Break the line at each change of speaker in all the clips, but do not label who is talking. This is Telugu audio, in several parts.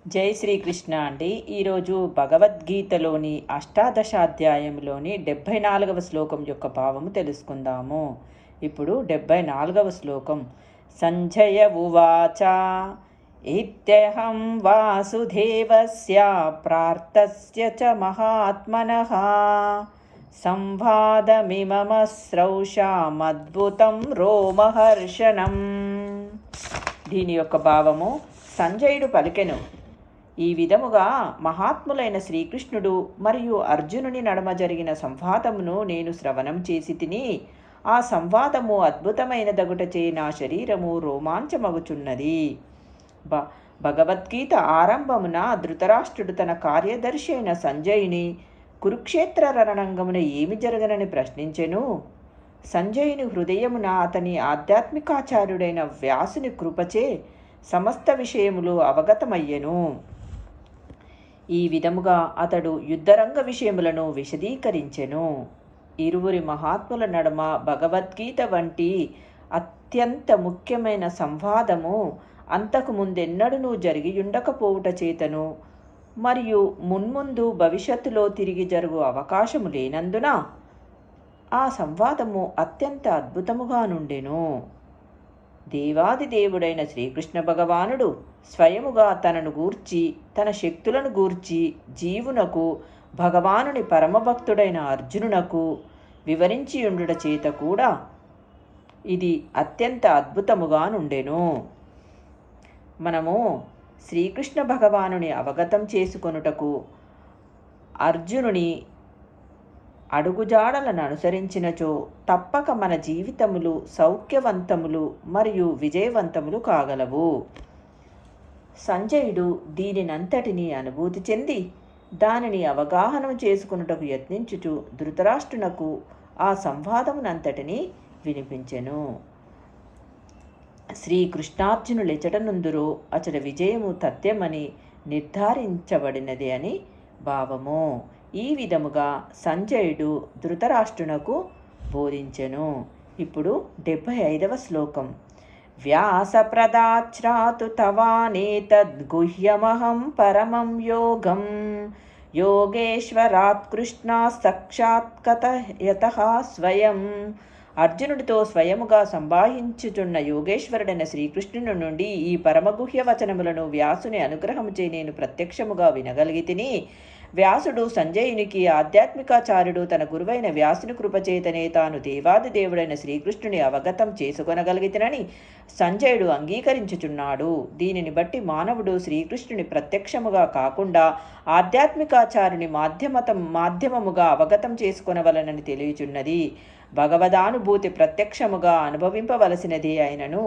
జై శ్రీకృష్ణ అండి. ఈరోజు భగవద్గీతలోని అష్టాదశాధ్యాయంలోని 74వ శ్లోకం యొక్క భావము తెలుసుకుందాము. ఇప్పుడు 74వ శ్లోకం. సంజయ ఉవాచ ఇత్యహం వాసుదేవస్య ప్రార్థస్య చ మహాత్మనః సంవాదమిమమశ్రౌషామద్భుతం రోమహర్షణం. దీని యొక్క భావము: సంజయుడు పలికెను, ఈ విధముగా మహాత్ములైన శ్రీకృష్ణుడు మరియు అర్జునుని నడుమ జరిగిన సంవాదమును నేను శ్రవణం చేసి తిని, ఆ సంవాదము అద్భుతమైనదగుటచే నా శరీరము రోమాంచమగుచున్నది. భగవద్గీత ఆరంభమున ధృతరాష్ట్రుడు తన కార్యదర్శి అయిన సంజయుని కురుక్షేత్ర రణరంగమున ఏమి జరగనని ప్రశ్నించెను. సంజయుని హృదయమున అతని ఆధ్యాత్మికాచార్యుడైన వ్యాసుని కృపచే సమస్త విషయములు అవగతమయ్యెను. ఈ విధముగా అతడు యుద్ధరంగ విషయములను విశదీకరించెను. ఇరువురి మహాత్ముల నడుమ భగవద్గీత వంటి అత్యంత ముఖ్యమైన సంవాదము అంతకు ముందెన్నడూ జరిగియుండకపోవుట చేతను మరియు మున్ముందు భవిష్యత్తులో తిరిగి జరుగు అవకాశము లేనందున ఆ సంవాదము అత్యంత అద్భుతముగా నుండెను. దేవాది దేవుడైన శ్రీకృష్ణ భగవానుడు స్వయముగా తనను గూర్చి, తన శక్తులను గూర్చి జీవునకు, భగవానుని పరమభక్తుడైన అర్జునునకు వివరించి ఉండుట చేత కూడా ఇది అత్యంత అద్భుతముగా నుండెను. మనము శ్రీకృష్ణ భగవానుని అవగతం చేసుకొనుటకు అర్జునుని అడుగుజాడలను అనుసరించినచో తప్పక మన జీవితములు సౌఖ్యవంతములు మరియు విజయవంతములు కాగలవు. సంజయుడు దీనినంతటినీ అనుభూతి చెంది దానిని అవగాహన చేసుకున్నటకు యత్నించుచు ధృతరాష్ట్రునకు ఆ సంవాదమునంతటినీ వినిపించెను. శ్రీకృష్ణార్జునులెచటనుందురో అచట విజయము తథ్యమని నిర్ధారించబడినది అని భావము. ఈ విధముగా సంజయుడు ధృతరాష్ట్రునకు బోధించెను. ఇప్పుడు 75వ శ్లోకం. వ్యాసప్రదాచ్రాతు తవానేతద్గుహ్యమహం పరమం యోగం యోగేశ్వరాత్ కృష్ణా సాక్షాత్కతయతః స్వయం. అర్జునుడితో స్వయముగా సంభాషించుచున్న యోగేశ్వరుడైన శ్రీకృష్ణుని నుండి ఈ పరమగుహ్య వచనములను వ్యాసుని అనుగ్రహముచే నేను ప్రత్యక్షముగా వినగలిగితిని. వ్యాసుడు సంజయునికి ఆధ్యాత్మికాచార్యుడు తన గురువైన వ్యాసుని కృపచేతనే తాను దేవాది దేవుడైన శ్రీకృష్ణుని అవగతం చేసుకొనగలిగితనని సంజయుడు అంగీకరించుచున్నాడు. దీనిని బట్టి మానవుడు శ్రీకృష్ణుని ప్రత్యక్షముగా కాకుండా ఆధ్యాత్మికాచార్యుని మాధ్యమముగా అవగతం చేసుకొనవలనని తెలియచున్నది. భగవదానుభూతి ప్రత్యక్షముగా అనుభవింపవలసినదే అయినను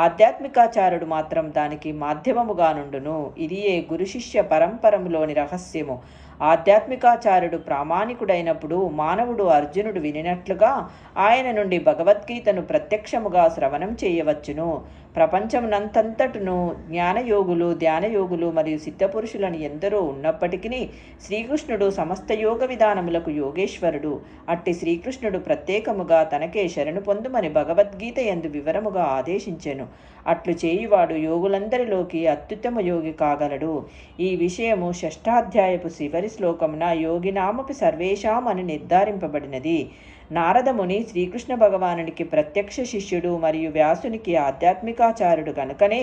ఆధ్యాత్మికాచార్యుడు మాత్రం దానికి మాధ్యమముగా నుండును. ఇది గురు శిష్య పరంపరములోని రహస్యము. ఆధ్యాత్మికాచార్యుడు ప్రామాణికుడైనప్పుడు మానవుడు అర్జునుడు వినినట్లుగా ఆయన నుండి భగవద్గీతను ప్రత్యక్షముగా శ్రవణం చేయవచ్చును. ప్రపంచమునంతటను జ్ఞానయోగులు, ధ్యానయోగులు మరియు సిద్ధపురుషులను ఎందరో ఉన్నప్పటికీ శ్రీకృష్ణుడు సమస్త యోగ విధానములకు యోగేశ్వరుడు. అట్టి శ్రీకృష్ణుడు ప్రత్యేకముగా తనకే శరణు పొందుమని భగవద్గీత యందు వివరముగా ఆదేశించెను. అట్లు చేయువాడు యోగులందరిలోకి అత్యుత్తమ యోగి కాగలడు. ఈ విషయము షష్ఠాధ్యాయపు చివరి శ్లోకమున యోగినామపి సర్వేషాం అని నిర్ధారింపబడినది. నారదముని శ్రీకృష్ణ భగవానునికి ప్రత్యక్ష శిష్యుడు మరియు వ్యాసునికి ఆధ్యాత్మికాచార్యుడు కనుకనే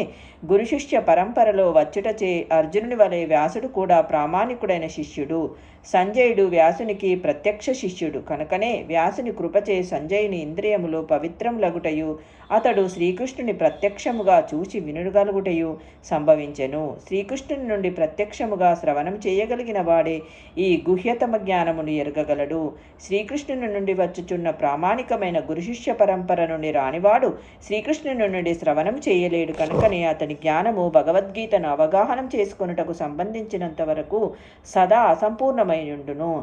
గురు శిష్య పరంపరలో వచ్చుటచే అర్జునుని వలె వ్యాసుడు కూడా ప్రామాణికుడైన శిష్యుడు. సంజయుడు వ్యాసునికి ప్రత్యక్ష శిష్యుడు కనుకనే వ్యాసుని కృపచే సంజయుని ఇంద్రియములు పవిత్రములగుటయు అతడు శ్రీకృష్ణుని ప్రత్యక్షముగా చూచి వినగలుగుటయు సంభవించెను. శ్రీకృష్ణుని నుండి ప్రత్యక్షముగా శ్రవణం చేయగలిగిన వాడే ఈ గుహ్యతమ జ్ఞానమును ఎరగగలడు. శ్రీకృష్ణుని నుండి వచ్చుచున్న ప్రామాణికమైన గురుశిష్య పరంపర నుండి రానివాడు శ్రీకృష్ణుని నుండి శ్రవణం చేయలేడు. కనుకనే అతని జ్ఞానము భగవద్గీతను అవగాహనం చేసుకొనుటకు సంబంధించినంత వరకు సదా అసంపూర్ణమైయుండును.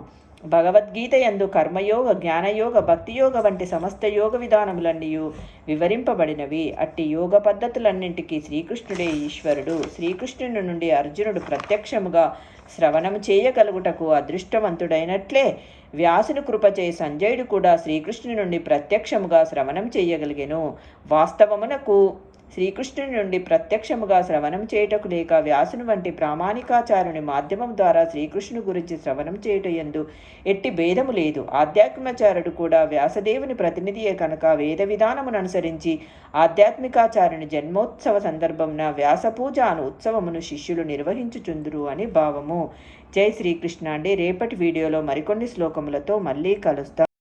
భగవద్గీత యందు కర్మయోగ, జ్ఞానయోగ, భక్తియోగ వంటి సమస్త యోగ విధానములన్నీ వివరింపబడినవి. అట్టి యోగ పద్ధతులన్నింటికీ శ్రీకృష్ణుడే ఈశ్వరుడు. శ్రీకృష్ణుని నుండి అర్జునుడు ప్రత్యక్షముగా శ్రవణం చేయగలుగుటకు అదృష్టవంతుడైనట్లే వ్యాసుని కృపచే సంజయుడు కూడా శ్రీకృష్ణుని నుండి ప్రత్యక్షముగా శ్రవణం చేయగలిగెను. వాస్తవమునకు శ్రీకృష్ణుని నుండి ప్రత్యక్షముగా శ్రవణం చేయుటకు లేక వ్యాసుని వంటి ప్రామాణికాచారుని మాధ్యమం ద్వారా శ్రీకృష్ణుని గురించి శ్రవణం చేయుట యందు ఎట్టి భేదము లేదు. ఆధ్యాత్మికాచార్యుడు కూడా వ్యాసదేవుని ప్రతినిధియే కనుక వేద విధానమును అనుసరించి ఆధ్యాత్మికాచార్యుని జన్మోత్సవ సందర్భంన వ్యాసపూజ అను ఉత్సవమును శిష్యులు నిర్వహించుచుందురు అని భావము. జై శ్రీకృష్ణ అండి. రేపటి వీడియోలో మరికొన్ని శ్లోకములతో మళ్ళీ కలుస్తాం.